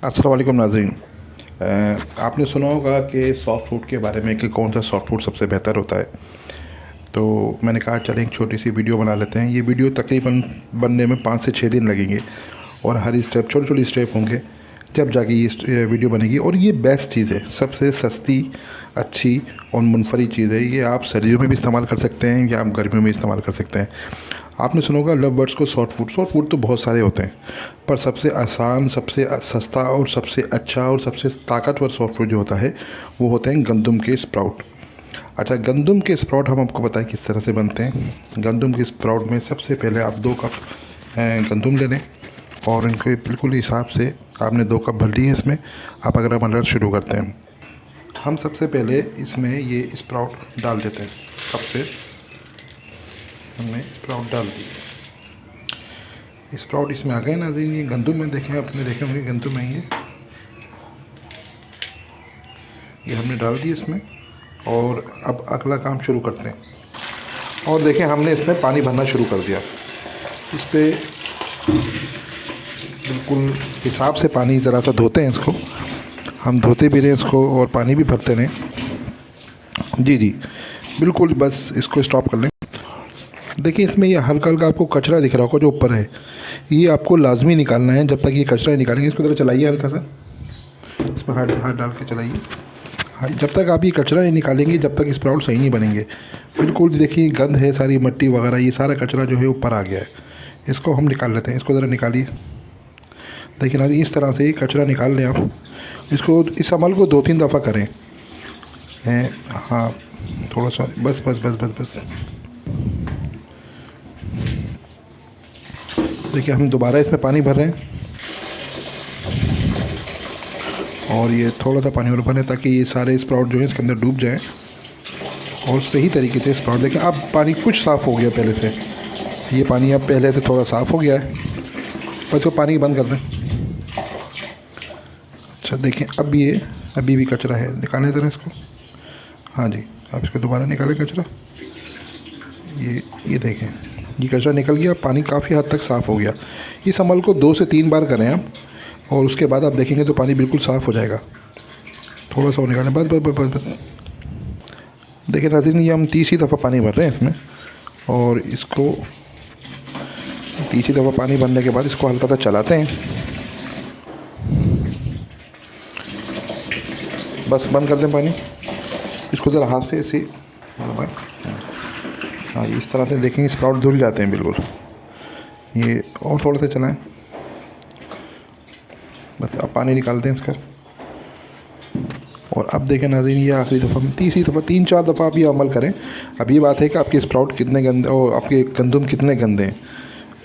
अस्सलाम वालेकुम नाज़रीन। आपने सुना होगा कि सॉफ्ट फूड के बारे में कि कौन सा सॉफ्ट फूड सबसे बेहतर होता है। तो मैंने कहा चलें एक छोटी सी वीडियो बना लेते हैं। ये वीडियो तकरीबन बनने में 5 से 6 दिन लगेंगे और हर स्टेप छोटे छोटे स्टेप होंगे, जब जाके ये वीडियो बनेगी। और ये बेस्ट चीज़ है, सबसे सस्ती, अच्छी और मुनफरद चीज़ है। ये आप सर्दियों में भी इस्तेमाल कर सकते हैं या आप गर्मियों में इस्तेमाल कर सकते हैं। आपने सुना होगा लव बर्ड्स को सॉफ्ट फूड तो बहुत सारे होते हैं, पर सबसे आसान, सबसे सस्ता और सबसे अच्छा और सबसे ताकतवर सॉफ्ट फूड जो होता है वो होते हैं गंदम के स्प्राउट। अच्छा, गंदम के स्प्राउट हम आपको बताएं किस तरह से बनते हैं। गंदम के स्प्राउट में सबसे पहले आप 2 कप गंदम ले लें और इनके बिल्कुल हिसाब से आपने 2 कप भर लिए इसमें। आप अगर मलर शुरू करते हैं, हम सबसे पहले इसमें ये स्प्राउट डाल देते हैं। कप से हमने स्प्राउट डाल दी। स्प्राउट इसमें आ गए नाज़रीन। ये गंदम में देखें, आपने देखे होंगे गंदम में ये हमने डाल दी इसमें। और अब अगला काम शुरू करते हैं। और देखें, हमने इसमें पानी भरना शुरू कर दिया। इस पर बिल्कुल हिसाब से पानी ज़रा सा धोते हैं इसको, हम धोते भी रहें इसको और पानी भी भरते रहें। जी जी बिल्कुल, बस इसको स्टॉप कर लें। देखिए, इसमें ये हल्का हल्का आपको कचरा दिख रहा होगा जो ऊपर है, ये आपको लाजमी निकालना है। जब तक ये कचरा निकालेंगे, इसको ज़रा चलाइए हल्का सा, इसमें हाथ हाथ डाल के चलाइए। हाँ, जब तक आप ये कचरा नहीं निकालेंगे, जब तक स्प्राउट सही नहीं बनेंगे। बिल्कुल देखिए, गंद है, सारी मिट्टी वगैरह, ये सारा कचरा जो है ऊपर आ गया है। इसको हम निकाल लेते हैं। इसको ज़रा निकालिए। देखिए ना, इस तरह से कचरा निकाल लें आप। इसको, इस अमल को 2-3 दफ़ा करें। हाँ, थोड़ा सा, बस बस बस बस बस। देखिए, हम दोबारा इसमें पानी भर रहे हैं और ये थोड़ा सा पानी और भरें ताकि ये सारे स्प्राउट जो है इसके अंदर डूब जाएं और सही तरीके से स्प्राउट। देखें, अब पानी कुछ साफ़ हो गया पहले से। ये पानी अब पहले से थोड़ा साफ़ हो गया है। बस इसको पानी बंद कर दें। अच्छा, देखें, अब ये अभी भी कचरा है, निकालें ज़रा इसको। हाँ जी, आप इसको दोबारा निकालें कचरा। ये देखें, ये कचरा निकल गया, पानी काफ़ी हद तक साफ़ हो गया। इस अमल को 2 से 3 बार करें आप, और उसके बाद आप देखेंगे तो पानी बिल्कुल साफ़ हो जाएगा। थोड़ा सा और निकालें, बस बस बस बस। देखिए नाज़रीन, ये हम तीसरी दफ़ा पानी भर रहे हैं इसमें। और इसको तीसरी दफ़ा पानी भरने के बाद इसको हल्का सा चलाते हैं। बस बंद कर दें पानी। इसको ज़रा हाथ से ऐसे दबाएं। हाँ, इस तरह से देखेंगे स्प्राउट धुल जाते हैं बिल्कुल। ये और थोड़ा सा चलाएं। बस अब पानी निकाल दें इसका। और अब देखें नाज़रीन, ये आखिरी दफ़ा, तीसरी दफ़ा, 3-4 दफ़ा आप ये अमल करें। अब ये बात है कि आपके स्प्राउट कितने गंदे और आपके गंदम कितने गंदे हैं।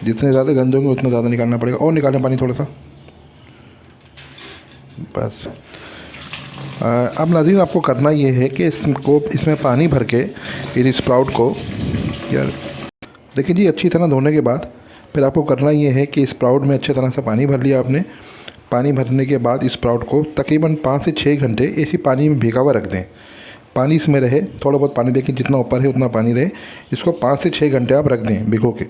जितने ज़्यादा गंदे होंगे उतना ज़्यादा निकालना पड़ेगा। और निकालें पानी थोड़ा सा, बस। अब नाज़रीन, आपको करना ये है कि इसमें पानी भर के इस स्प्राउट को, यार देखिए जी, अच्छी तरह धोने के बाद फिर आपको करना ये है कि स्प्राउट में अच्छी तरह से पानी भर लिया आपने। पानी भरने के बाद स्प्राउट को तकरीबन 5 से 6 घंटे इसी पानी में भिगा हुआ रख दें। पानी इसमें रहे, थोड़ा बहुत पानी, देखिए जितना ऊपर है उतना पानी रहे। इसको 5 से 6 घंटे आप रख दें भिगो के।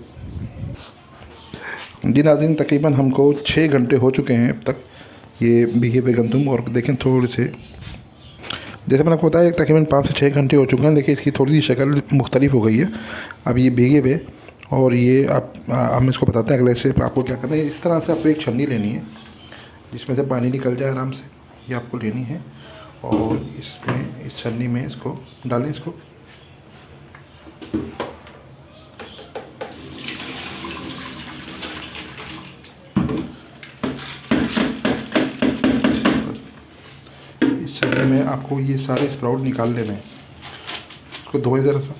जी नाज़रीन, तकरीबन हमको 6 घंटे हो चुके हैं अब तक ये भीगे हुए गंदम। और देखें, थोड़े से, जैसे मैंने आपको बताया, तकरीबन 5 से 6 घंटे हो चुके हैं। देखिए, इसकी थोड़ी सी शक्ल मुख्तलिफ हो गई है। अब ये भीगे हुए, और ये आप, हम इसको बताते हैं अगले से आपको क्या करना है। इस तरह से आपको एक छन्नी लेनी है जिसमें से पानी निकल जाए आराम से, ये आपको लेनी है। और इसमें, इस छन्नी में इसको डालें। इसको इस छन्नी में आपको ये सारे स्प्राउट निकाल लेने हैं। इसको धोए ज़रा सा।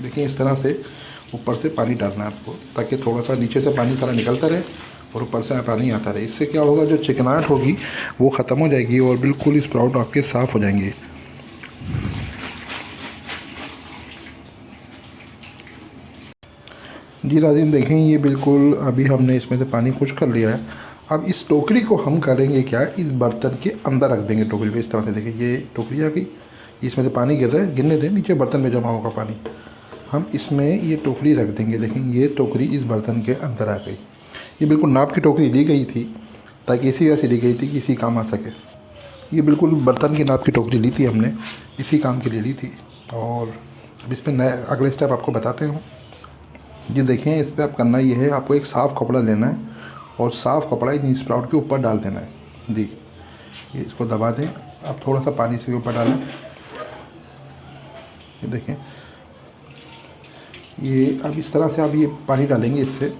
देखिए, इस तरह से ऊपर से पानी डालना है आपको, ताकि थोड़ा सा नीचे से पानी सारा निकलता रहे और ऊपर से पानी आता रहे। इससे क्या होगा, जो चिकनाहट होगी वो ख़त्म हो जाएगी और बिल्कुल स्प्राउट आपके साफ़ हो जाएंगे। जी नाज़रीन, देखें, ये बिल्कुल अभी हमने इसमें से पानी खुश कर लिया है। अब इस टोकरी को हम करेंगे क्या, इस बर्तन के अंदर रख देंगे टोकरी पे। इस तरह से देखिए, ये टोकरी आ गई, इसमें से पानी गिर रहा है, गिरने दें, नीचे बर्तन में जमा होगा पानी। हम इसमें ये टोकरी रख देंगे। देखें ये टोकरी इस बर्तन के अंदर आ गई। ये बिल्कुल नाप की टोकरी ली गई थी ताकि इसी वजह से ली गई थी कि इसी काम आ सके। ये बिल्कुल बर्तन की नाप की टोकरी ली थी हमने, इसी काम के लिए ली थी। और अब इस पर नया अगले स्टेप आपको बताते हूँ। ये देखें, इस पर आप करना ये है, आपको एक साफ़ कपड़ा लेना है और साफ़ कपड़ा इन स्प्राउट के ऊपर डाल देना है जी। ये इसको दबा दें, आप थोड़ा सा पानी से ऊपर डालें। ये देखें, ये अब इस तरह से आप ये पानी डालेंगे इससे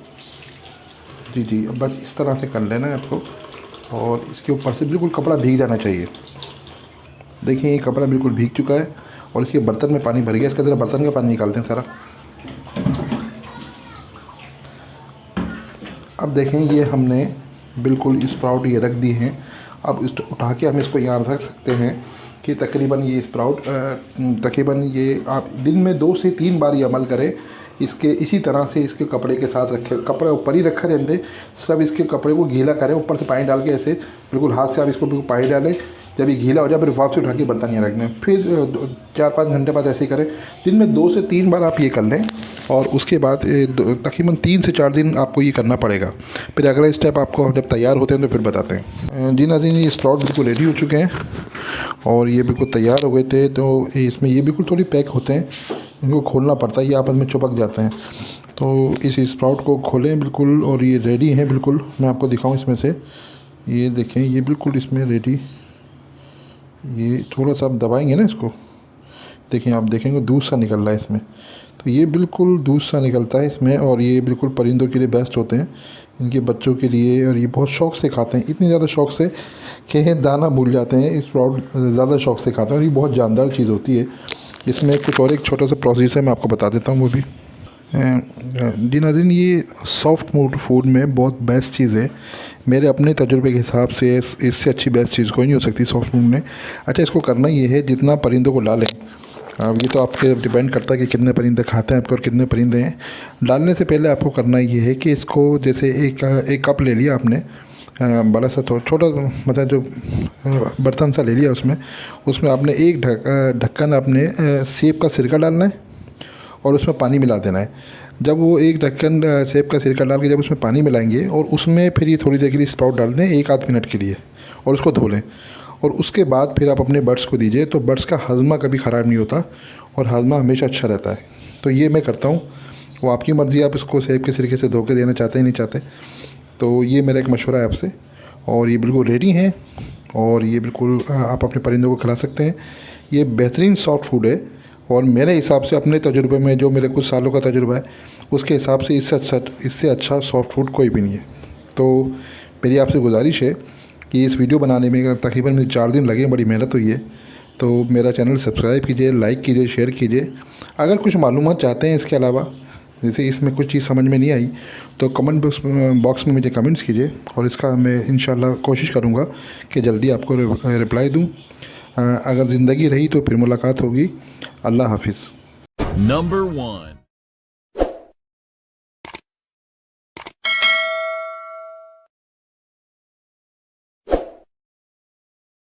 जी। अब बस इस तरह से कर लेना है आपको, और इसके ऊपर से बिल्कुल कपड़ा भीग जाना चाहिए। देखिए ये कपड़ा बिल्कुल भीग चुका है और इसके बर्तन में पानी भर गया। इसके अंदर बर्तन का पानी निकालते हैं सारा। अब देखें ये हमने बिल्कुल स्प्राउट ये रख दी हैं। अब इस उठा के हम इसको यहाँ रख सकते हैं कि तकरीबन ये स्प्राउट तकरीबन ये आप दिन में 2 से 3 बार ये अमल करें। इसके इसी तरह से इसके कपड़े के साथ रखें, कपड़ा ऊपर ही रखा रहने दें, सिर्फ इसके कपड़े को गीला करें, ऊपर से पानी डाल के ऐसे बिल्कुल हाथ से आप इसको बिल्कुल पानी डालें। जब ये गीला हो जाए फिर वापस उठा के बर्तन यहाँ रखना है। फिर 4-5 घंटे बाद ऐसे ही करें। दिन में 2 से 3 बार आप ये कर लें और उसके बाद तकरीबन 3 से 4 दिन आपको ये करना पड़ेगा। फिर अगला स्टेप आपको जब तैयार होते हैं तो फिर बताते हैं। जी नाज़रीन, ये स्प्राउट बिल्कुल रेडी हो चुके हैं और ये बिल्कुल तैयार हो गए थे। तो इसमें ये बिल्कुल थोड़ी पैक होते हैं, इनको खोलना पड़ता है, ये आपस में चिपक जाते हैं। तो इस स्प्राउट को खोलें बिल्कुल, और ये रेडी हैं बिल्कुल। मैं आपको दिखाऊं इसमें से, ये देखें ये बिल्कुल इसमें रेडी। ये थोड़ा सा आप दबाएंगे ना इसको, देखें आप देखेंगे दूध सा निकल रहा है इसमें। तो ये बिल्कुल दूध सा निकलता है इसमें, और ये बिल्कुल परिंदों के लिए बेस्ट होते हैं, इनके बच्चों के लिए। और ये बहुत शौक़ से खाते हैं, इतनी ज़्यादा शौक़ से कि दाना भूल जाते हैं। स्प्राउट ज़्यादा शौक़ से खाते हैं और ये बहुत जानदार चीज़ होती है। इसमें कुछ और एक छोटा सा प्रोसेस है, मैं आपको बता देता हूँ वो भी। जी नाज़रीन, ये सॉफ्ट फूड में बहुत बेस्ट चीज़ है मेरे अपने तजुर्बे के हिसाब से। इससे अच्छी बेस्ट चीज़ कोई नहीं हो सकती सॉफ्ट फूड में। अच्छा, इसको करना ये है, जितना परिंदों को डालें, अब ये तो आपके डिपेंड करता है कि कितने परिंदे खाते हैं आपको और कितने परिंदे हैं। डालने से पहले आपको करना ये है कि इसको जैसे एक कप ले लिया आपने, बड़ा सा छोटा मतलब जो बर्तन सा ले लिया, उसमें आपने एक ढक्कन आपने सेब का सिरका डालना है और उसमें पानी मिला देना है। जब वो एक ढक्कन सेब का सिरका डाल के जब उसमें पानी मिलाएंगे और उसमें फिर ये थोड़ी देर के लिए स्प्राउट डाल दें 1-8 मिनट के लिए, और उसको धो लें। और उसके बाद फिर आप अपने बर्ड्स को दीजिए, तो बर्ड्स का हज़मा कभी ख़राब नहीं होता और हज़मा हमेशा अच्छा रहता है। तो ये मैं करता हूँ, वो आपकी मर्ज़ी, आप इसको सेब के सिरके से धो के देना चाहते हैं नहीं चाहते। तो ये मेरा एक मशवरा है आपसे। और ये बिल्कुल रेडी हैं और ये बिल्कुल आप अपने परिंदों को खिला सकते हैं। ये बेहतरीन सॉफ्ट फूड है और मेरे हिसाब से अपने तजुर्बे में, जो मेरे कुछ सालों का तजुर्बा है, उसके हिसाब से इससे अच्छा सॉफ्ट फूड कोई भी नहीं है। तो मेरी आपसे गुजारिश है कि इस वीडियो बनाने में तकरीबन मुझे 4 दिन लगे, बड़ी मेहनत हुई है। तो मेरा चैनल सब्सक्राइब कीजिए, लाइक कीजिए, शेयर कीजिए। अगर कुछ मालूमात चाहते हैं इसके अलावा, जैसे इसमें कुछ चीज़ समझ में नहीं आई, तो कमेंट बॉक्स में मुझे कमेंट्स कीजिए और इसका मैं इंशाल्लाह कोशिश करूँगा कि जल्दी आपको रिप्लाई दूँ। अगर ज़िंदगी रही तो फिर मुलाकात होगी। अल्लाह हाफिज़। Number 1